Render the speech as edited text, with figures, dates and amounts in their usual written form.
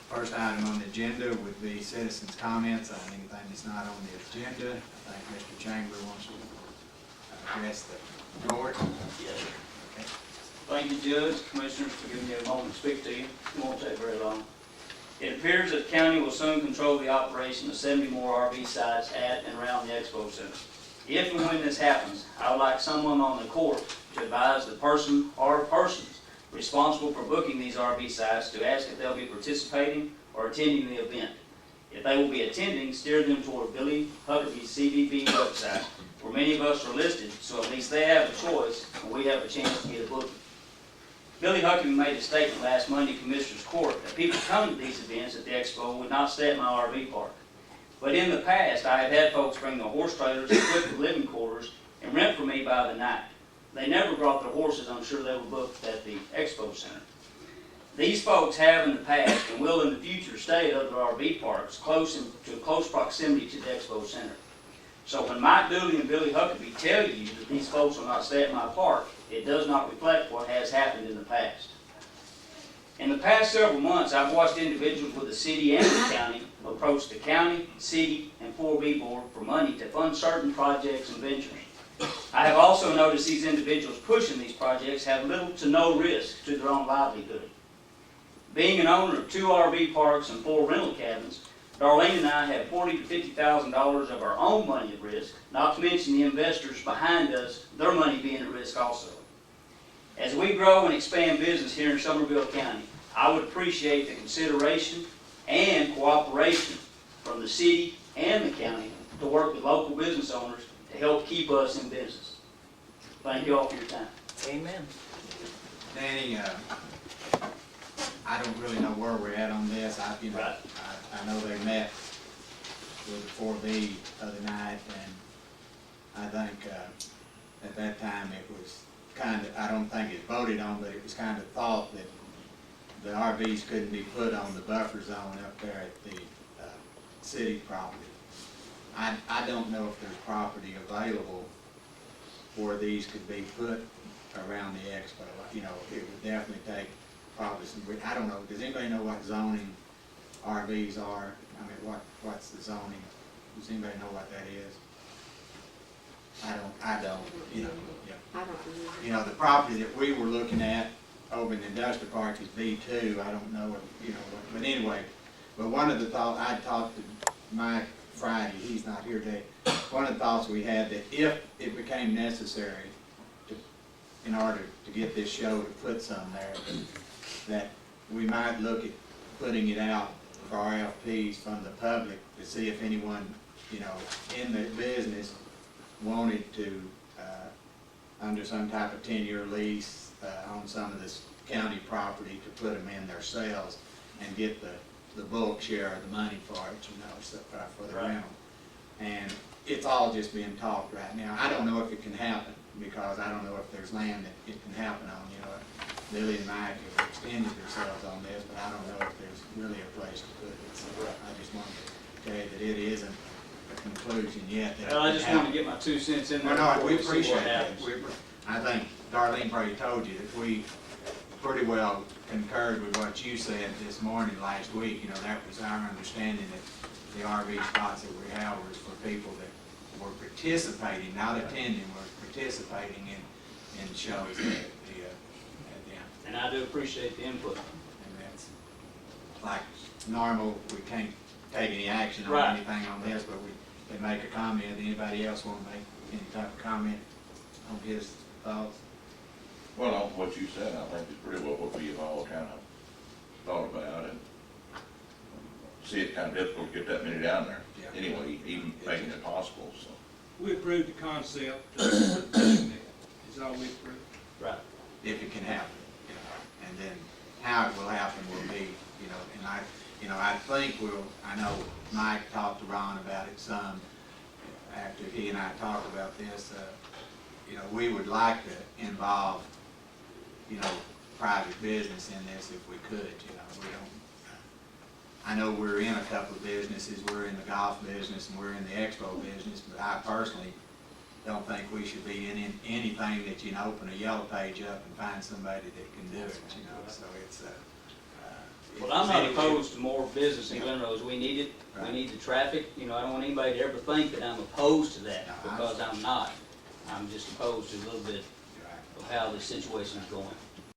First item on the agenda would be citizens' comments on anything that's not on the agenda. I think Mr. Chamber wants to address the board. Yes, sir. Okay. Thank you, Judge, Commissioners, for giving me a moment to speak to you. It won't take very long. It appears that the county will soon control the operation of 70 more RV sites at and around the Expo Center. If and when this happens, I would like someone on the court to advise the person or persons responsible for booking these RV sites to ask if they'll be participating or attending the event. If they will be attending, steer them toward Billy Huckabee's CVB website, where many of us are listed, so at least they have a choice and we have a chance to get a booking. Billy Huckabee made a statement last Monday in Commissioner's Court that people come to these events at the Expo would not stay at my RV park. But in the past, I have had folks bring their horse trailers equipped with living quarters and rent from me by the night. They never brought their horses. I'm sure they were booked at the Expo Center. These folks have in the past and will in the future stay at other RV parks to close proximity to the Expo Center. So when Mike Dooley and Billy Huckabee tell you that these folks will not stay at my park, it does not reflect what has happened in the past. In the past several months, I've watched individuals with the city and the county approach the county, city, and 4B board for money to fund certain projects and ventures. I have also noticed these individuals pushing these projects have little to no risk to their own livelihood. Being an owner of 2 RV parks and 4 rental cabins, Darlene and I have $40,000 to $50,000 of our own money at risk, not to mention the investors behind us, their money being at risk also. As we grow and expand business here in Somervell County, I would appreciate the consideration and cooperation from the city and the county to work with local business owners to help keep us in business. Thank you all for your time. Amen. Danny, I don't really know where we're at on this. Right. I know they met with the 4B the other night, and I think at that time it was kind of, I don't think it voted on, but it was kind of thought that the RVs couldn't be put on the buffer zone up there at the city property. I don't know if there's property available where these could be put around the Expo. You know, it would definitely take probably some, I don't know, does anybody know what zoning RVs are? I mean, what's the zoning? Does anybody know what that is? I don't, you know, yeah. I don't know. You know, the property that we were looking at over in the industrial park is B2. I don't know, you know, but anyway, but one of the thoughts, I talked to Mike Friday, he's not here today. One of the thoughts we had that if it became necessary in order to get this show to put some there, that we might look at putting it out for RFPs from the public to see if anyone, you know, in the business wanted to, under some type of 10-year lease on some of this county property, to put them in themselves and get the bulk share of the money for it, you know, so, for the rental. And it's all just being talked right now. I don't know if it can happen, because I don't know if there's land that it can happen on. You know, Lily and Mike have extended themselves on this, but I don't know if there's really a place to put it. So I just wanted to tell you that it isn't a conclusion yet. That I just wanted to get my 2 cents in there. well, no, we before see what appreciate that. happens. I think Darlene probably told you that we pretty well concurred with what you said this morning, last week. You know, that was our understanding that the RV spots that we have was for people that were participating, not attending, were participating in shows at the And I do appreciate the input. and that's like normal. We can't take any action on Right. anything on this, but we can make a comment. Anybody else want to make any type of comment on his thoughts? Well, on what you said, I think it's pretty well what we have all kind of thought about, and see it kind of difficult to get that many down there. Yeah. Anyway, even making it possible, so. We approved the concept, is all we approved. Right. If it can happen, you know, and then how it will happen will be, you know, and I think I know Mike talked to Ron about it some after he and I talked about this. You know, we would like to involve, you know, private business in this if we could. You know, we don't. I know we're in a couple of businesses. We're in the golf business and we're in the Expo business, but I personally don't think we should be in anything that you can open a yellow page up and find somebody that can do it. You know, so it's Well, I'm not City- opposed to more business in Glen Rose, we need it, we Right. need the traffic, you know, I don't want anybody to ever think that I'm opposed to that, No, I because I'm not. I'm just opposed to a little bit Right. of how this situation is going.